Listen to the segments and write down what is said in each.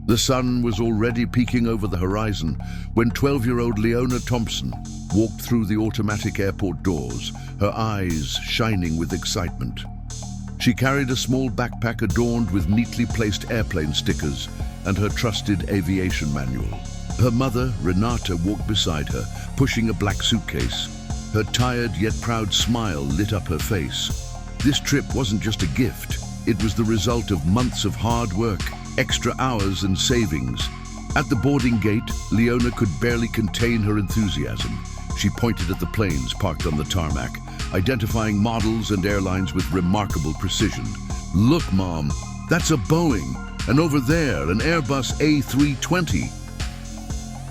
The sun was already peeking over the horizon when 12-year-old Leona Thompson walked through the automatic airport doors, her eyes shining with excitement. She carried a small backpack adorned with neatly placed airplane stickers and her trusted aviation manual. Her mother, Renata, walked beside her, pushing a black suitcase. Her tired yet proud smile lit up her face. This trip wasn't just a gift. It was the result of months of hard work, extra hours and savings. At the boarding gate, Leona could barely contain her enthusiasm. She pointed at the planes parked on the tarmac, identifying models and airlines with remarkable precision. "Look, Mom, that's a Boeing, and over there, an Airbus A320.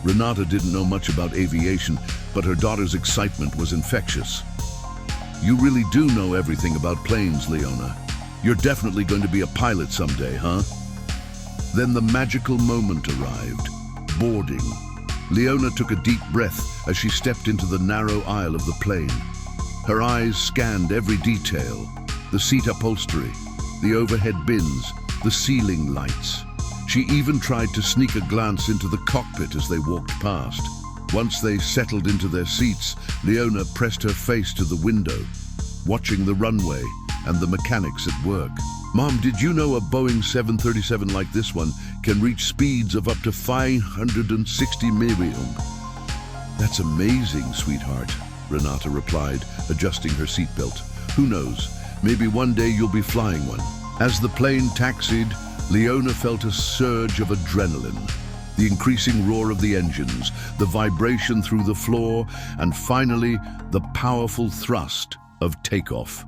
Renata didn't know much about aviation, but her daughter's excitement was infectious. "You really do know everything about planes, Leona. You're definitely going to be a pilot someday, huh?" Then the magical moment arrived. Boarding. Leona took a deep breath as she stepped into the narrow aisle of the plane. Her eyes scanned every detail: the seat upholstery, the overhead bins, the ceiling lights. She even tried to sneak a glance into the cockpit as they walked past. Once they settled into their seats, Leona pressed her face to the window, watching the runway and the mechanics at work. "Mom, did you know a Boeing 737 like this one can reach speeds of up to 560 mph? "That's amazing, sweetheart," Renata replied, adjusting her seatbelt. "Who knows, maybe one day you'll be flying one." As the plane taxied, Leona felt a surge of adrenaline. The increasing roar of the engines, the vibration through the floor, and finally, the powerful thrust of takeoff.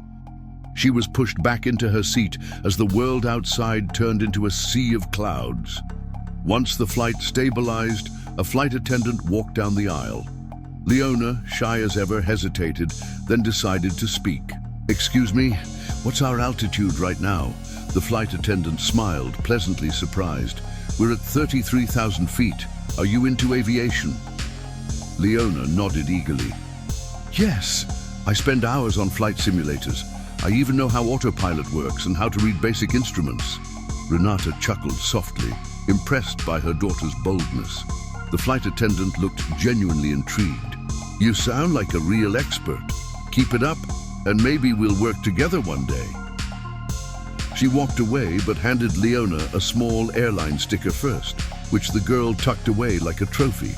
She was pushed back into her seat as the world outside turned into a sea of clouds. Once the flight stabilized, a flight attendant walked down the aisle. Leona, shy as ever, hesitated, then decided to speak. "Excuse me, what's our altitude right now?" The flight attendant smiled, pleasantly surprised. "We're at 33,000 feet. Are you into aviation?" Leona nodded eagerly. "Yes, I spend hours on flight simulators. I even know how autopilot works and how to read basic instruments." Renata chuckled softly, impressed by her daughter's boldness. The flight attendant looked genuinely intrigued. "You sound like a real expert. Keep it up, and maybe we'll work together one day." She walked away but handed Leona a small airline sticker first, which the girl tucked away like a trophy.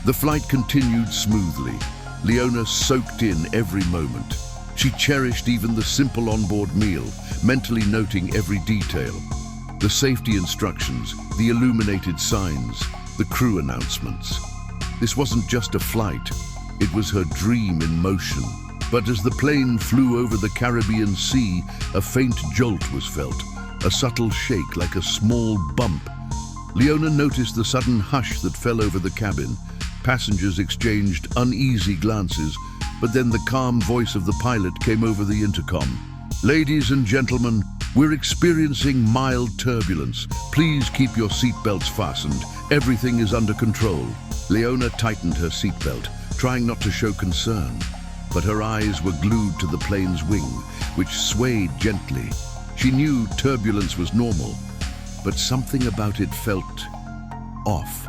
The flight continued smoothly. Leona soaked in every moment. She cherished even the simple onboard meal, mentally noting every detail. The safety instructions, the illuminated signs, the crew announcements. This wasn't just a flight, it was her dream in motion. But as the plane flew over the Caribbean Sea, a faint jolt was felt, a subtle shake like a small bump. Leona noticed the sudden hush that fell over the cabin. Passengers exchanged uneasy glances, but then the calm voice of the pilot came over the intercom. "Ladies and gentlemen, we're experiencing mild turbulence. Please keep your seatbelts fastened. Everything is under control." Leona tightened her seatbelt, trying not to show concern. But her eyes were glued to the plane's wing, which swayed gently. She knew turbulence was normal, but something about it felt off.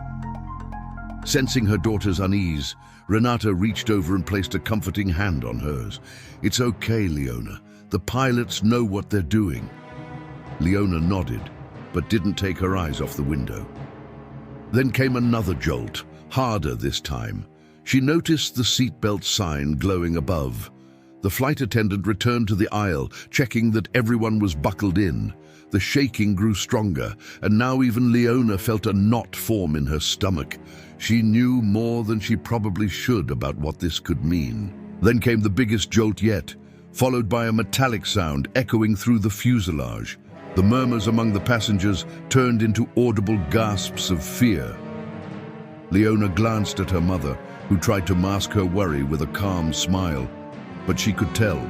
Sensing her daughter's unease, Renata reached over and placed a comforting hand on hers. "It's okay, Leona. The pilots know what they're doing." Leona nodded, but didn't take her eyes off the window. Then came another jolt, harder this time. She noticed the seatbelt sign glowing above. The flight attendant returned to the aisle, checking that everyone was buckled in. The shaking grew stronger, and now even Leona felt a knot form in her stomach. She knew more than she probably should about what this could mean. Then came the biggest jolt yet, followed by a metallic sound echoing through the fuselage. The murmurs among the passengers turned into audible gasps of fear. Leona glanced at her mother, who tried to mask her worry with a calm smile, but she could tell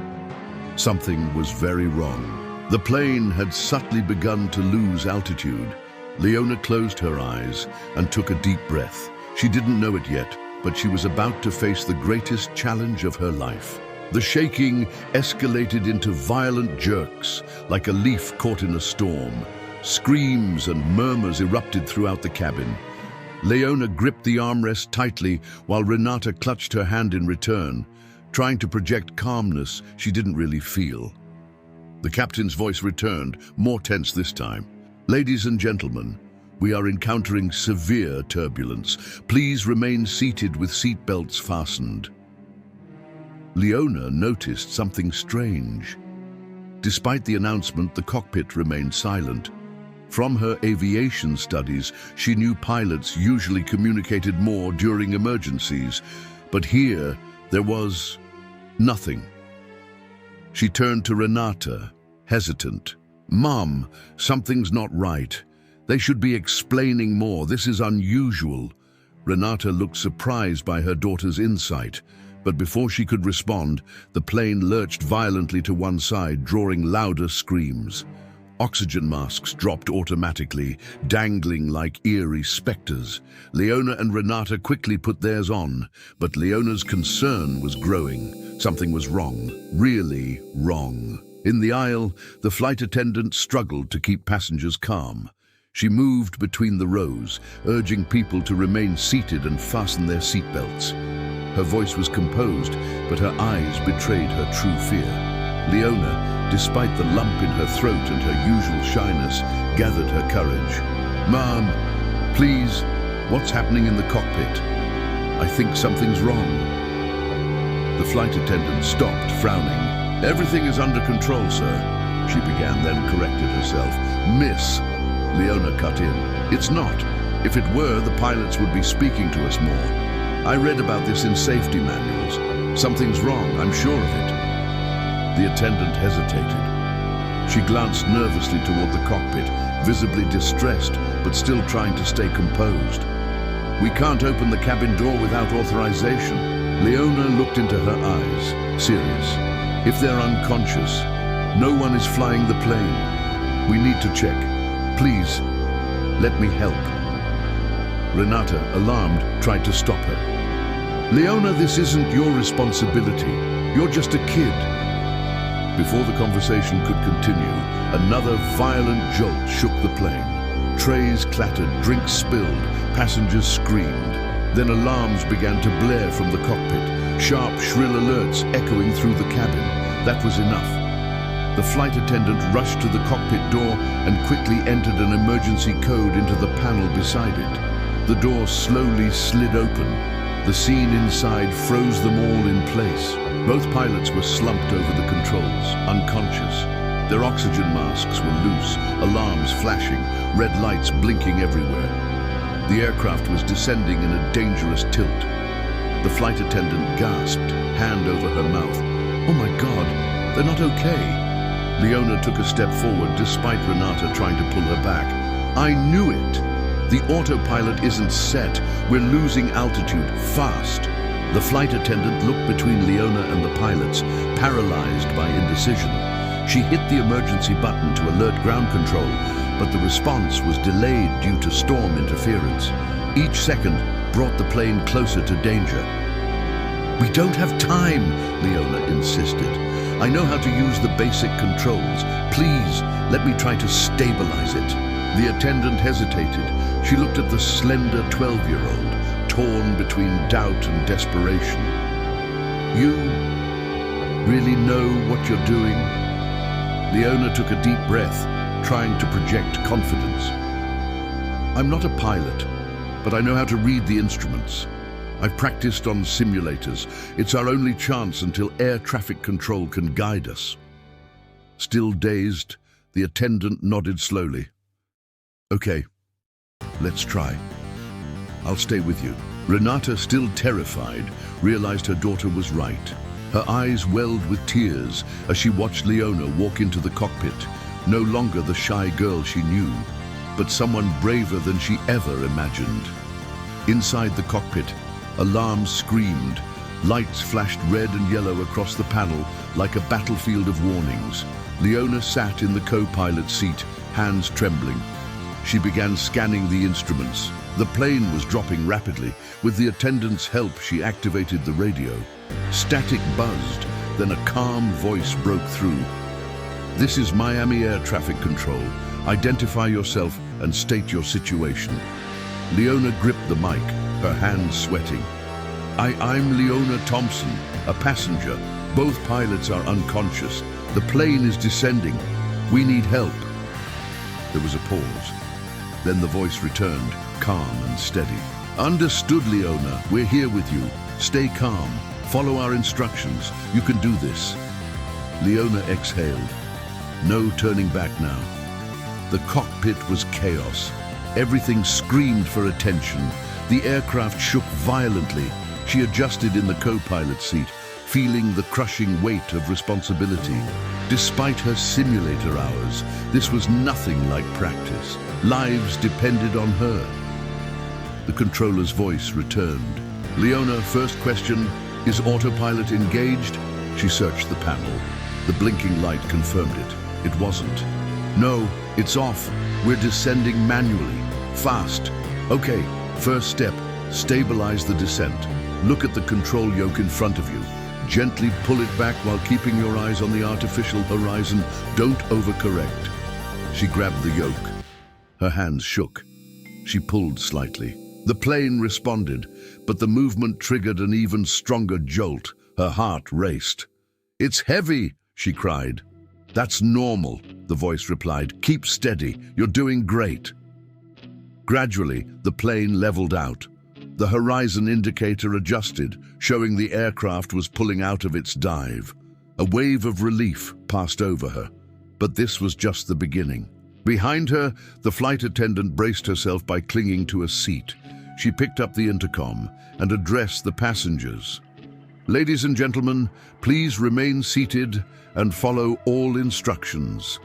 something was very wrong. The plane had subtly begun to lose altitude. Leona closed her eyes and took a deep breath. She didn't know it yet, but she was about to face the greatest challenge of her life. The shaking escalated into violent jerks, like a leaf caught in a storm. Screams and murmurs erupted throughout the cabin. Leona gripped the armrest tightly while Renata clutched her hand in return, trying to project calmness she didn't really feel. The captain's voice returned, more tense this time. "Ladies and gentlemen, we are encountering severe turbulence. Please remain seated with seatbelts fastened." Leona noticed something strange. Despite the announcement, the cockpit remained silent. From her aviation studies, she knew pilots usually communicated more during emergencies, but here there was nothing. She turned to Renata, hesitant. "Mom, something's not right. They should be explaining more. This is unusual." Renata looked surprised by her daughter's insight, but before she could respond, the plane lurched violently to one side, drawing louder screams. Oxygen masks dropped automatically, dangling like eerie specters. Leona and Renata quickly put theirs on, but Leona's concern was growing. Something was wrong, really wrong. In the aisle, the flight attendant struggled to keep passengers calm. She moved between the rows, urging people to remain seated and fasten their seatbelts. Her voice was composed, but her eyes betrayed her true fear. Leona, despite the lump in her throat and her usual shyness, gathered her courage. "Mom, please, what's happening in the cockpit? I think something's wrong." The flight attendant stopped, frowning. "Everything is under control, sir," she began, then corrected herself. "Miss," Leona cut in. "It's not. If it were, the pilots would be speaking to us more. I read about this in safety manuals. Something's wrong, I'm sure of it." The attendant hesitated. She glanced nervously toward the cockpit, visibly distressed, but still trying to stay composed. "We can't open the cabin door without authorization." Leona looked into her eyes, serious. "If they're unconscious, no one is flying the plane. We need to check. Please, let me help." Renata, alarmed, tried to stop her. "Leona, this isn't your responsibility. You're just a kid." Before the conversation could continue, another violent jolt shook the plane. Trays clattered, drinks spilled, passengers screamed. Then alarms began to blare from the cockpit, sharp, shrill alerts echoing through the cabin. That was enough. The flight attendant rushed to the cockpit door and quickly entered an emergency code into the panel beside it. The door slowly slid open. The scene inside froze them all in place. Both pilots were slumped over the controls, unconscious. Their oxygen masks were loose, alarms flashing, red lights blinking everywhere. The aircraft was descending in a dangerous tilt. The flight attendant gasped, hand over her mouth. "Oh my God, they're not okay." Leona took a step forward despite Renata trying to pull her back. "I knew it. The autopilot isn't set. We're losing altitude, fast." The flight attendant looked between Leona and the pilots, paralyzed by indecision. She hit the emergency button to alert ground control, but the response was delayed due to storm interference. Each second brought the plane closer to danger. "We don't have time," Leona insisted. "I know how to use the basic controls. Please, let me try to stabilize it." The attendant hesitated. She looked at the slender 12-year-old, torn between doubt and desperation. "You really know what you're doing?" Leona took a deep breath, trying to project confidence. "I'm not a pilot, but I know how to read the instruments. I've practiced on simulators. It's our only chance until air traffic control can guide us." Still dazed, the attendant nodded slowly. "Okay, let's try. I'll stay with you." Renata, still terrified, realized her daughter was right. Her eyes welled with tears as she watched Leona walk into the cockpit, no longer the shy girl she knew, but someone braver than she ever imagined. Inside the cockpit, alarms screamed. Lights flashed red and yellow across the panel like a battlefield of warnings. Leona sat in the co-pilot's seat, hands trembling. She began scanning the instruments. The plane was dropping rapidly. With the attendant's help, she activated the radio. Static buzzed, then a calm voice broke through. "This is Miami Air Traffic Control. Identify yourself and state your situation. Leona gripped the mic, her hands sweating. I'm Leona Thompson, a passenger. Both pilots are unconscious. The plane is descending. We need help. There was a pause. Then the voice returned, calm and steady. Understood, Leona. We're here with you. Stay calm. Follow our instructions. You can do this. Leona exhaled. No turning back now. The cockpit was chaos. Everything screamed for attention. The aircraft shook violently. She adjusted in the co-pilot seat, feeling the crushing weight of responsibility. Despite her simulator hours, this was nothing like practice. Lives depended on her. The controller's voice returned. Leona, first question, is autopilot engaged? She searched the panel. The blinking light confirmed it. It wasn't. No, it's off. We're descending manually. Fast. Okay, first step, stabilize the descent. Look at the control yoke in front of you. Gently pull it back while keeping your eyes on the artificial horizon. Don't overcorrect. She grabbed the yoke. Her hands shook. She pulled slightly. The plane responded, but the movement triggered an even stronger jolt. Her heart raced. It's heavy, she cried. That's normal, the voice replied. Keep steady. You're doing great. Gradually, the plane leveled out. The horizon indicator adjusted, showing the aircraft was pulling out of its dive. A wave of relief passed over her, but this was just the beginning. Behind her, the flight attendant braced herself by clinging to a seat. She picked up the intercom and addressed the passengers. Ladies and gentlemen, please remain seated and follow all instructions.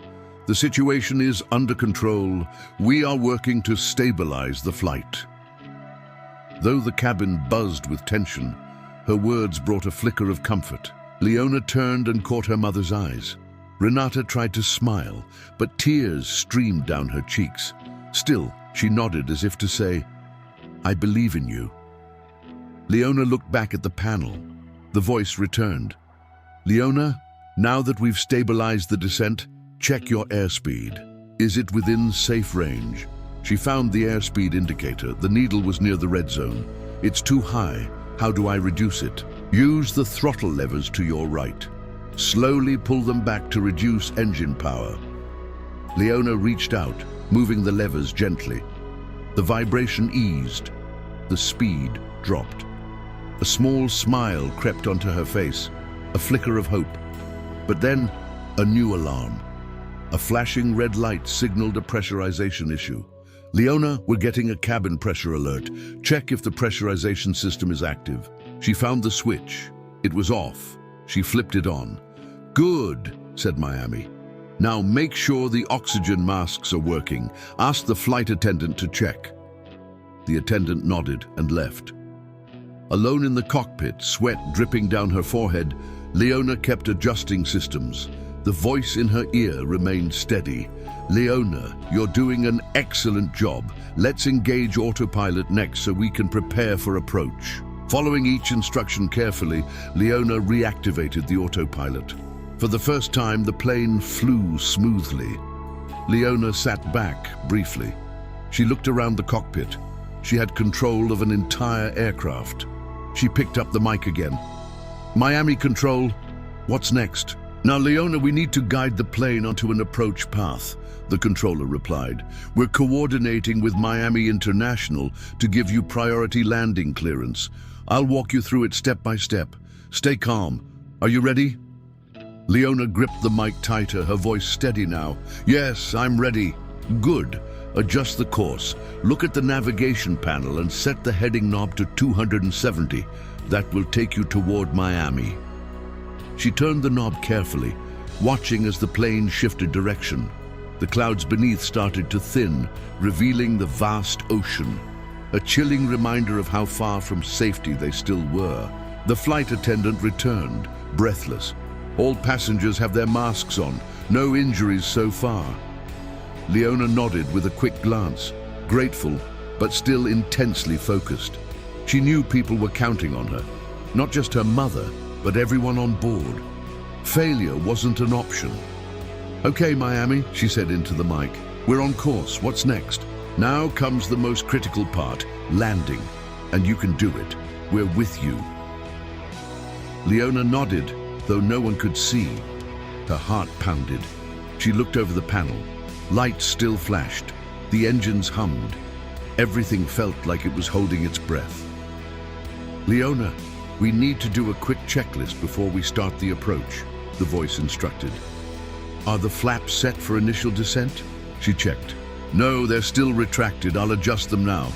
The situation is under control. We are working to stabilize the flight. Though the cabin buzzed with tension, her words brought a flicker of comfort. Leona turned and caught her mother's eyes. Renata tried to smile, but tears streamed down her cheeks. Still, she nodded as if to say, I believe in you. Leona looked back at the panel. The voice returned. Leona, now that we've stabilized the descent, check your airspeed. Is it within safe range? She found the airspeed indicator. The needle was near the red zone. It's too high. How do I reduce it? Use the throttle levers to your right. Slowly pull them back to reduce engine power. Leona reached out, moving the levers gently. The vibration eased. The speed dropped. A small smile crept onto her face, a flicker of hope. But then, a new alarm. A flashing red light signaled a pressurization issue. Leona, we're getting a cabin pressure alert. Check if the pressurization system is active. She found the switch. It was off. She flipped it on. Good, said Miami. Now make sure the oxygen masks are working. Ask the flight attendant to check. The attendant nodded and left. Alone in the cockpit, sweat dripping down her forehead, Leona kept adjusting systems. The voice in her ear remained steady. Leona, you're doing an excellent job. Let's engage autopilot next so we can prepare for approach. Following each instruction carefully, Leona reactivated the autopilot. For the first time, the plane flew smoothly. Leona sat back briefly. She looked around the cockpit. She had control of an entire aircraft. She picked up the mic again. Miami Control, what's next? Now, Leona, we need to guide the plane onto an approach path, the controller replied. We're coordinating with Miami International to give you priority landing clearance. I'll walk you through it step by step. Stay calm. Are you ready? Leona gripped the mic tighter, her voice steady now. Yes, I'm ready. Good. Adjust the course. Look at the navigation panel and set the heading knob to 270. That will take you toward Miami. She turned the knob carefully, watching as the plane shifted direction. The clouds beneath started to thin, revealing the vast ocean. A chilling reminder of how far from safety they still were. The flight attendant returned, breathless. All passengers have their masks on. No injuries so far. Leona nodded with a quick glance, grateful, but still intensely focused. She knew people were counting on her, not just her mother, but everyone on board. Failure wasn't an option. Okay, Miami, she said into the mic. We're on course. What's next? Now comes the most critical part, landing. And you can do it. We're with you. Leona nodded, though no one could see. Her heart pounded. She looked over the panel. Lights still flashed. The engines hummed. Everything felt like it was holding its breath. Leona, we need to do a quick checklist before we start the approach, the voice instructed. Are the flaps set for initial descent? She checked. No, they're still retracted. I'll adjust them now.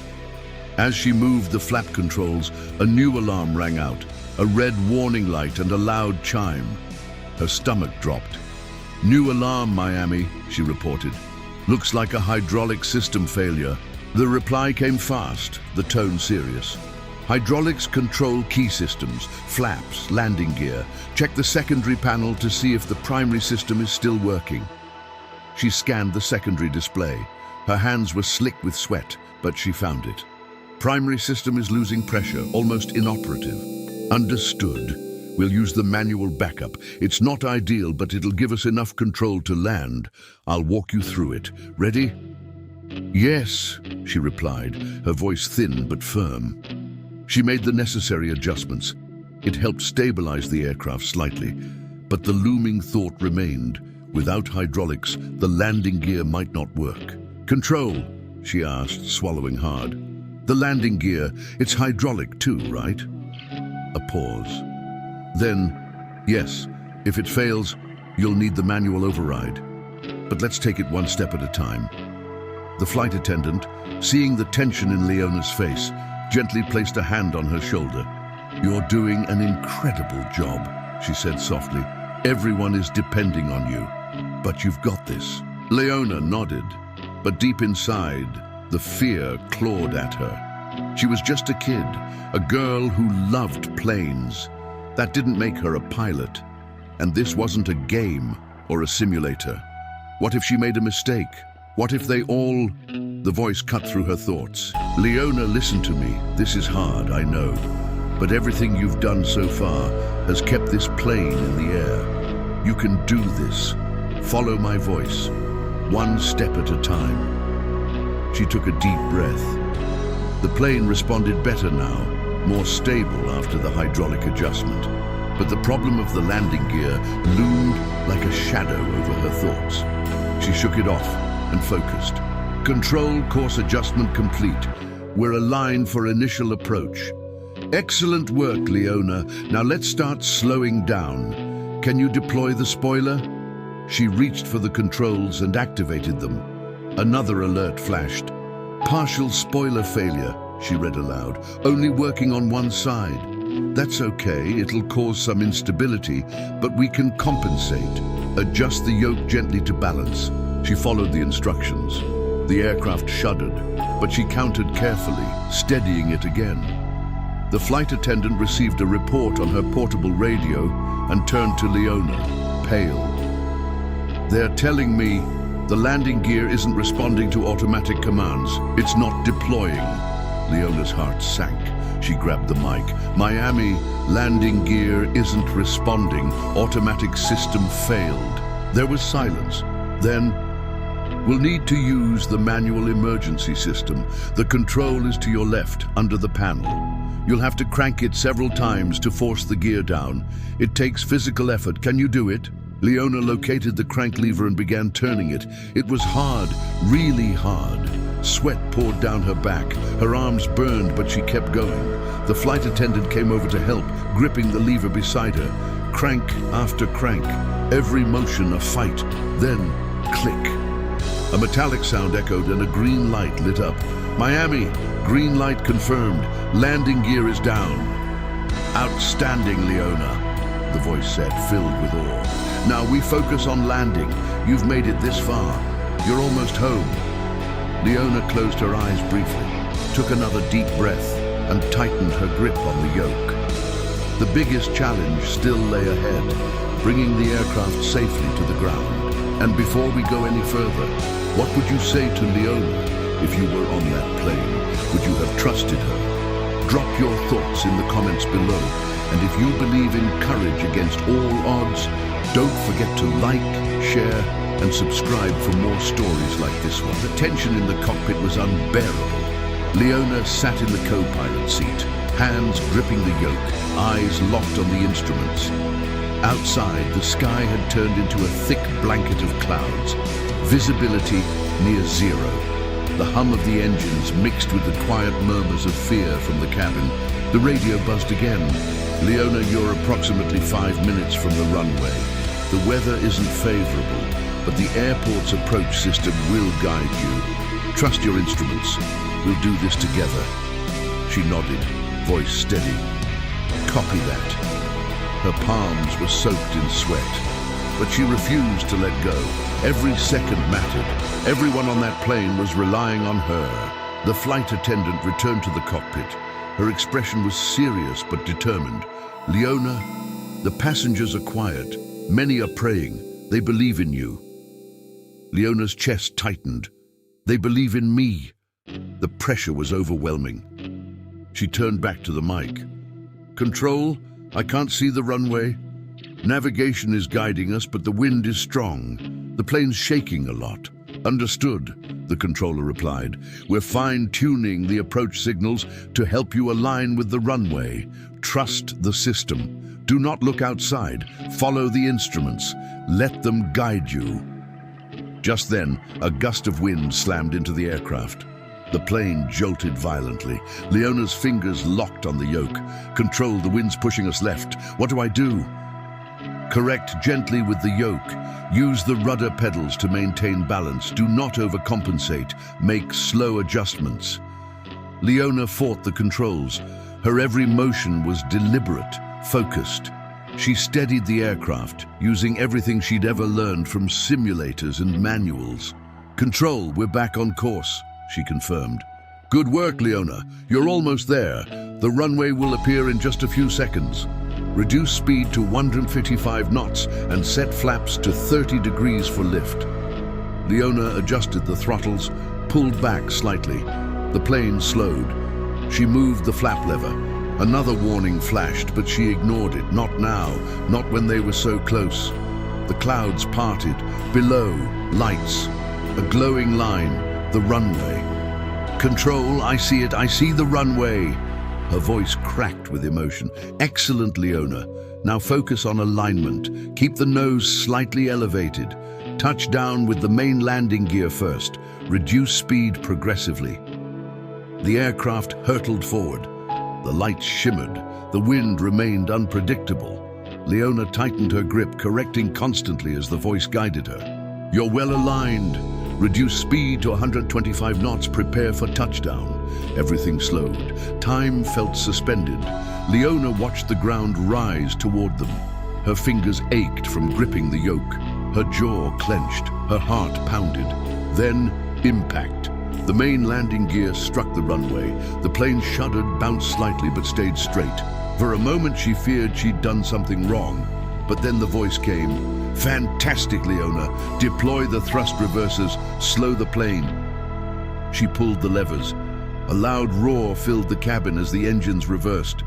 As she moved the flap controls, a new alarm rang out, a red warning light and a loud chime. Her stomach dropped. New alarm, Miami, she reported. Looks like a hydraulic system failure. The reply came fast, the tone serious. Hydraulics control key systems, flaps, landing gear. Check the secondary panel to see if the primary system is still working. She scanned the secondary display. Her hands were slick with sweat, but she found it. Primary system is losing pressure, almost inoperative. Understood. We'll use the manual backup. It's not ideal, but it'll give us enough control to land. I'll walk you through it. Ready? Yes, she replied, her voice thin but firm. She made the necessary adjustments. It helped stabilize the aircraft slightly, but the looming thought remained. Without hydraulics, the landing gear might not work. Control, she asked, swallowing hard. The landing gear, it's hydraulic too, right? A pause. Then, yes, if it fails, you'll need the manual override. But let's take it one step at a time. The flight attendant, seeing the tension in Leona's face, gently placed a hand on her shoulder. You're doing an incredible job, she said softly. Everyone is depending on you, but you've got this. Leona nodded, but deep inside, the fear clawed at her. She was just a kid, a girl who loved planes. That didn't make her a pilot, and this wasn't a game or a simulator. What if she made a mistake? What if they all... The voice cut through her thoughts. Leona, listen to me. This is hard, I know. But everything you've done so far has kept this plane in the air. You can do this. Follow my voice. One step at a time. She took a deep breath. The plane responded better now, more stable after the hydraulic adjustment. But the problem of the landing gear loomed like a shadow over her thoughts. She shook it off and focused. Control course adjustment complete. We're aligned for initial approach. Excellent work, Leona. Now let's start slowing down. Can you deploy the spoiler? She reached for the controls and activated them. Another alert flashed. Partial spoiler failure, she read aloud. Only working on one side. That's okay, it'll cause some instability, but we can compensate. Adjust the yoke gently to balance. She followed the instructions. The aircraft shuddered, but she counted carefully, steadying it again. The flight attendant received a report on her portable radio and turned to Leona, pale. They're telling me the landing gear isn't responding to automatic commands. It's not deploying. Leona's heart sank. She grabbed the mic. Miami, landing gear isn't responding. Automatic system failed. There was silence. Then, we'll need to use the manual emergency system. The control is to your left, under the panel. You'll have to crank it several times to force the gear down. It takes physical effort. Can you do it? Leona located the crank lever and began turning it. It was hard, really hard. Sweat poured down her back. Her arms burned, but she kept going. The flight attendant came over to help, gripping the lever beside her. Crank after crank, every motion a fight. Then, click. A metallic sound echoed and a green light lit up. Miami, green light confirmed. Landing gear is down. Outstanding, Leona, the voice said, filled with awe. Now we focus on landing. You've made it this far. You're almost home. Leona closed her eyes briefly, took another deep breath, and tightened her grip on the yoke. The biggest challenge still lay ahead, bringing the aircraft safely to the ground. And before we go any further, what would you say to Leona if you were on that plane? Would you have trusted her? Drop your thoughts in the comments below. And if you believe in courage against all odds, don't forget to like, share, and subscribe for more stories like this one. The tension in the cockpit was unbearable. Leona sat in the co-pilot seat, hands gripping the yoke, eyes locked on the instruments. Outside, the sky had turned into a thick blanket of clouds, visibility near zero. The hum of the engines mixed with the quiet murmurs of fear from the cabin. The radio buzzed again. Leona, you're approximately 5 minutes from the runway. The weather isn't favorable, but the airport's approach system will guide you. Trust your instruments. We'll do this together. She nodded, voice steady. Copy that. Her palms were soaked in sweat, but she refused to let go. Every second mattered. Everyone on that plane was relying on her. The flight attendant returned to the cockpit. Her expression was serious but determined. Leona, the passengers are quiet. Many are praying. They believe in you. Leona's chest tightened. They believe in me. The pressure was overwhelming. She turned back to the mic. Control, I can't see the runway. Navigation is guiding us, but the wind is strong. The plane's shaking a lot. Understood, the controller replied. We're fine-tuning the approach signals to help you align with the runway. Trust the system. Do not look outside. Follow the instruments. Let them guide you. Just then, a gust of wind slammed into the aircraft. The plane jolted violently. Leona's fingers locked on the yoke. Control, the wind's pushing us left. What do I do? Correct gently with the yoke. Use the rudder pedals to maintain balance. Do not overcompensate. Make slow adjustments. Leona fought the controls. Her every motion was deliberate, focused. She steadied the aircraft, using everything she'd ever learned from simulators and manuals. Control, we're back on course, she confirmed. Good work, Leona. You're almost there. The runway will appear in just a few seconds. Reduce speed to 155 knots and set flaps to 30 degrees for lift. Leona adjusted the throttles, pulled back slightly. The plane slowed. She moved the flap lever. Another warning flashed, but she ignored it. Not now, not when they were so close. The clouds parted. Below, lights. A glowing line, the runway. Control, I see it. I see the runway. Her voice cracked with emotion. Excellent, Leona. Now focus on alignment. Keep the nose slightly elevated. Touch down with the main landing gear first. Reduce speed progressively. The aircraft hurtled forward. The lights shimmered. The wind remained unpredictable. Leona tightened her grip, correcting constantly as the voice guided her. You're well aligned. Reduce speed to 125 knots. Prepare for touchdown. Everything slowed. Time felt suspended. Leona watched the ground rise toward them. Her fingers ached from gripping the yoke. Her jaw clenched. Her heart pounded. Then, impact. The main landing gear struck the runway. The plane shuddered, bounced slightly, but stayed straight. For a moment, she feared she'd done something wrong. But then the voice came. Fantastic, Leona. Deploy the thrust reversers. Slow the plane. She pulled the levers. A loud roar filled the cabin as the engines reversed.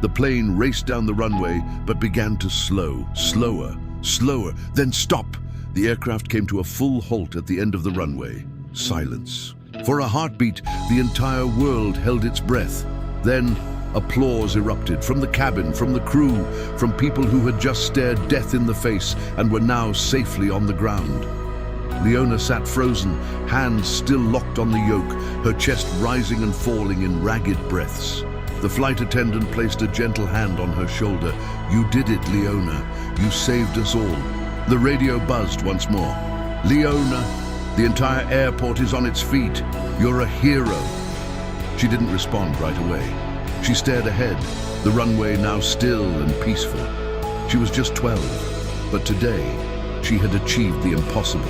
The plane raced down the runway, but began to slow. Slower, slower, then stop. The aircraft came to a full halt at the end of the runway. Silence. For a heartbeat, the entire world held its breath. Then, applause erupted from the cabin, from the crew, from people who had just stared death in the face and were now safely on the ground. Leona sat frozen, hands still locked on the yoke, her chest rising and falling in ragged breaths. The flight attendant placed a gentle hand on her shoulder. You did it, Leona. You saved us all. The radio buzzed once more. Leona, the entire airport is on its feet. You're a hero. She didn't respond right away. She stared ahead, the runway now still and peaceful. She was just 12, but today she had achieved the impossible.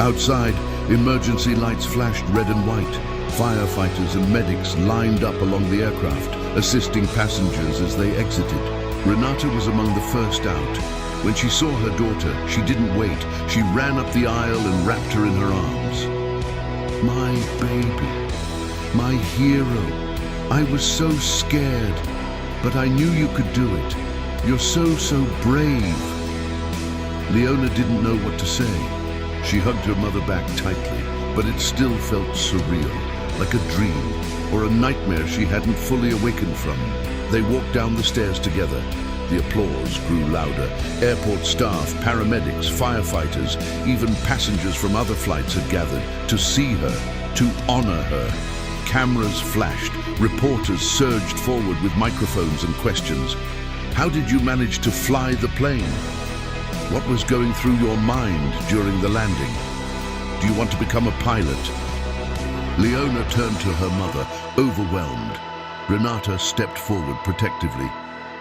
Outside, emergency lights flashed red and white. Firefighters and medics lined up along the aircraft, assisting passengers as they exited. Renata was among the first out. When she saw her daughter, she didn't wait. She ran up the aisle and wrapped her in her arms. My baby, my hero. I was so scared, but I knew you could do it. You're so brave. Leona didn't know what to say. She hugged her mother back tightly, but it still felt surreal, like a dream or a nightmare she hadn't fully awakened from. They walked down the stairs together. The applause grew louder. Airport staff, paramedics, firefighters, even passengers from other flights had gathered to see her, to honor her. Cameras flashed. Reporters surged forward with microphones and questions. How did you manage to fly the plane? What was going through your mind during the landing? Do you want to become a pilot? Leona turned to her mother, overwhelmed. Renata stepped forward protectively.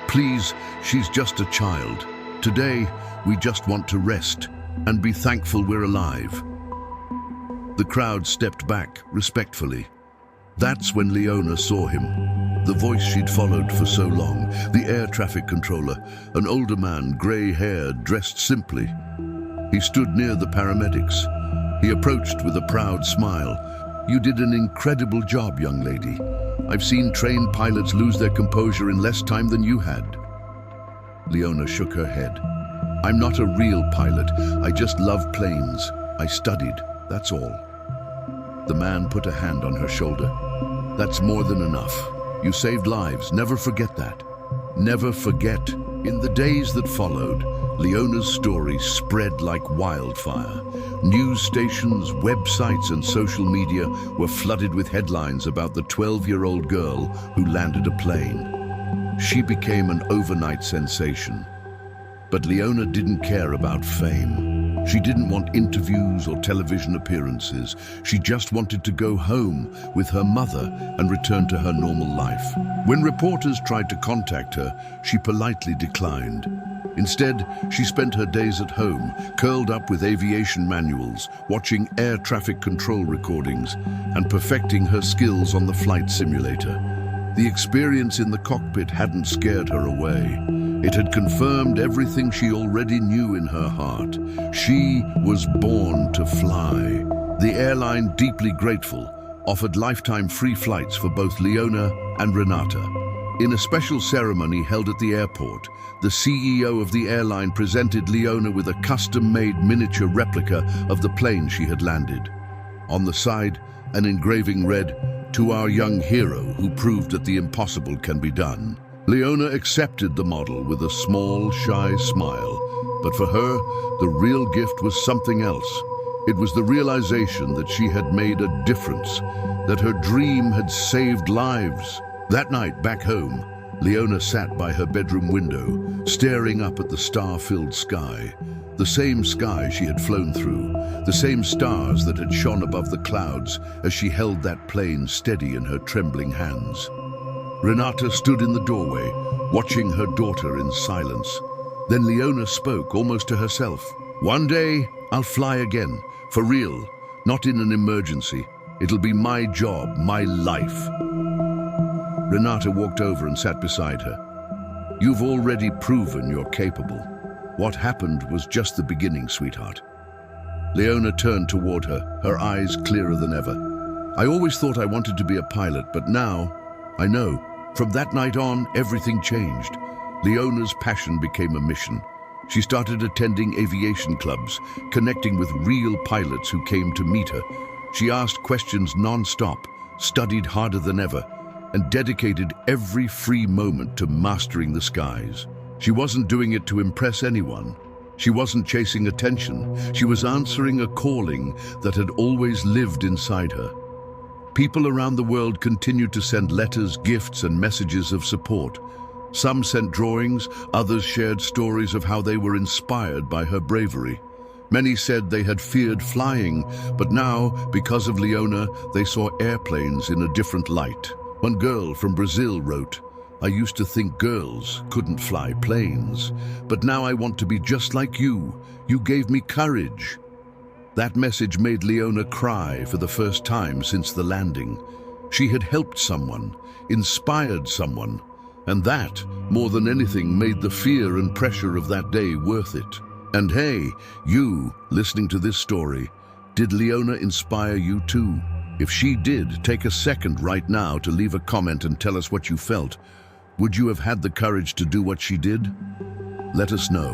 Please, she's just a child. Today, we just want to rest and be thankful we're alive. The crowd stepped back respectfully. That's when Leona saw him. The voice she'd followed for so long, the air traffic controller, an older man, grey-haired, dressed simply. He stood near the paramedics. He approached with a proud smile. You did an incredible job, young lady. I've seen trained pilots lose their composure in less time than you had. Leona shook her head. I'm not a real pilot. I just love planes. I studied, that's all. The man put a hand on her shoulder. That's more than enough. You saved lives. Never forget that. Never forget. In the days that followed, Leona's story spread like wildfire. News stations, websites, and social media were flooded with headlines about the 12-year-old girl who landed a plane. She became an overnight sensation. But Leona didn't care about fame. She didn't want interviews or television appearances. She just wanted to go home with her mother and return to her normal life. When reporters tried to contact her, she politely declined. Instead, she spent her days at home, curled up with aviation manuals, watching air traffic control recordings, and perfecting her skills on the flight simulator. The experience in the cockpit hadn't scared her away. It had confirmed everything she already knew in her heart. She was born to fly. The airline, deeply grateful, offered lifetime free flights for both Leona and Renata. In a special ceremony held at the airport, the CEO of the airline presented Leona with a custom-made miniature replica of the plane she had landed. On the side, an engraving read, "To our young hero who proved that the impossible can be done." Leona accepted the model with a small, shy smile, but for her, the real gift was something else. It was the realization that she had made a difference, that her dream had saved lives. That night, back home, Leona sat by her bedroom window, staring up at the star-filled sky. The same sky she had flown through, the same stars that had shone above the clouds as she held that plane steady in her trembling hands. Renata stood in the doorway, watching her daughter in silence. Then Leona spoke, almost to herself. One day, I'll fly again, for real, not in an emergency. It'll be my job, my life. Renata walked over and sat beside her. You've already proven you're capable. What happened was just the beginning, sweetheart. Leona turned toward her, her eyes clearer than ever. I always thought I wanted to be a pilot, but now, I know. From that night on, everything changed. Leona's passion became a mission. She started attending aviation clubs, connecting with real pilots who came to meet her. She asked questions non-stop, studied harder than ever, and dedicated every free moment to mastering the skies. She wasn't doing it to impress anyone. She wasn't chasing attention. She was answering a calling that had always lived inside her. People around the world continued to send letters, gifts, and messages of support. Some sent drawings, others shared stories of how they were inspired by her bravery. Many said they had feared flying, but now, because of Leona, they saw airplanes in a different light. One girl from Brazil wrote, I used to think girls couldn't fly planes, but now I want to be just like you. You gave me courage. That message made Leona cry for the first time since the landing. She had helped someone, inspired someone, and that, more than anything, made the fear and pressure of that day worth it. And hey, you, listening to this story, did Leona inspire you too? If she did, take a second right now to leave a comment and tell us what you felt. Would you have had the courage to do what she did? Let us know.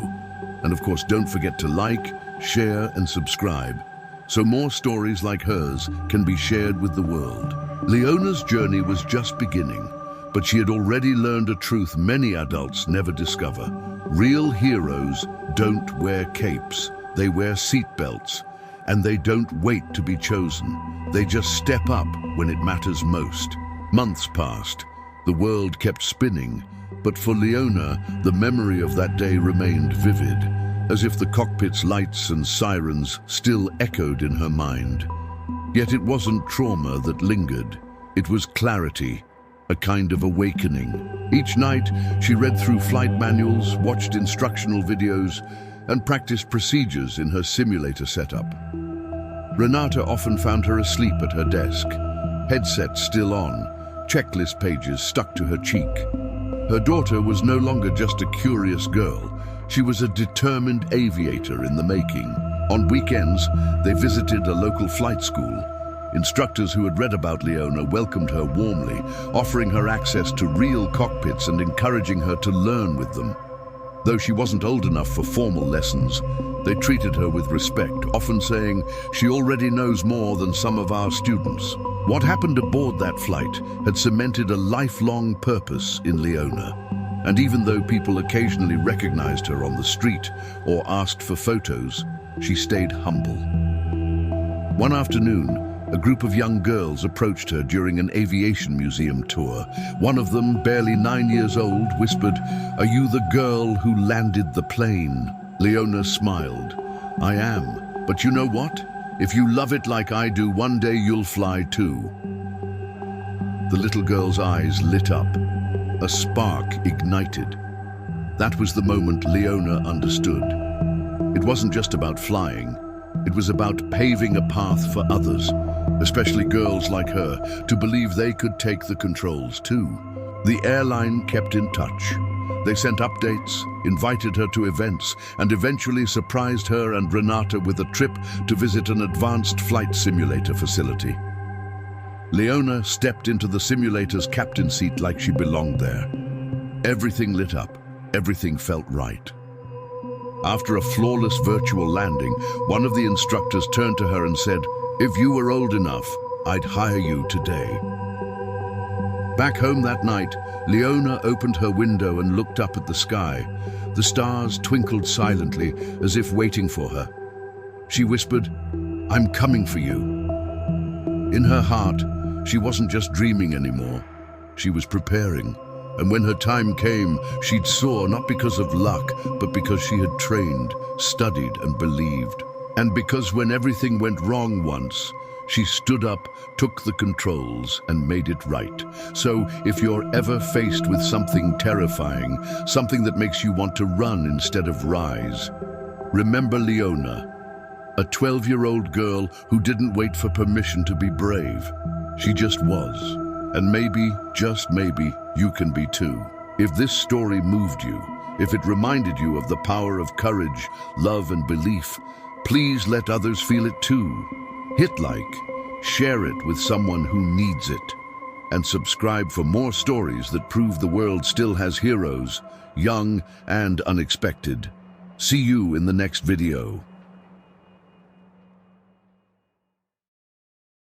And of course, don't forget to like, share, and subscribe, so more stories like hers can be shared with the world. Leona's journey was just beginning, but she had already learned a truth many adults never discover. Real heroes don't wear capes, they wear seatbelts, and they don't wait to be chosen. They just step up when it matters most. Months passed. The world kept spinning, but for Leona, the memory of that day remained vivid, as if the cockpit's lights and sirens still echoed in her mind. Yet it wasn't trauma that lingered. It was clarity, a kind of awakening. Each night, she read through flight manuals, watched instructional videos, and practiced procedures in her simulator setup. Renata often found her asleep at her desk, headset still on, checklist pages stuck to her cheek. Her daughter was no longer just a curious girl. She was a determined aviator in the making. On weekends, they visited a local flight school. Instructors who had read about Leona welcomed her warmly, offering her access to real cockpits and encouraging her to learn with them. Though she wasn't old enough for formal lessons, they treated her with respect, often saying, "She already knows more than some of our students." What happened aboard that flight had cemented a lifelong purpose in Leona. And even though people occasionally recognized her on the street or asked for photos, she stayed humble. One afternoon, a group of young girls approached her during an aviation museum tour. One of them, barely 9 years old, whispered, "Are you the girl who landed the plane?" Leona smiled. "I am, but you know what? If you love it like I do, one day you'll fly too." The little girl's eyes lit up. A spark ignited. That was the moment Leona understood. It wasn't just about flying. It was about paving a path for others, especially girls like her, to believe they could take the controls too. The airline kept in touch. They sent updates, invited her to events, and eventually surprised her and Renata with a trip to visit an advanced flight simulator facility. Leona stepped into the simulator's captain seat like she belonged there. Everything lit up. Everything felt right. After a flawless virtual landing, one of the instructors turned to her and said, "If you were old enough, I'd hire you today." Back home that night, Leona opened her window and looked up at the sky. The stars twinkled silently, as if waiting for her. She whispered, "I'm coming for you." In her heart, she wasn't just dreaming anymore. She was preparing. And when her time came, she'd soar not because of luck, but because she had trained, studied, and believed. And because when everything went wrong once, she stood up, took the controls, and made it right. So if you're ever faced with something terrifying, something that makes you want to run instead of rise, remember Leona, a 12-year-old girl who didn't wait for permission to be brave. She just was. And maybe, just maybe, you can be too. If this story moved you, if it reminded you of the power of courage, love, and belief, please let others feel it too. Hit like, share it with someone who needs it, and subscribe for more stories that prove the world still has heroes, young and unexpected. See you in the next video.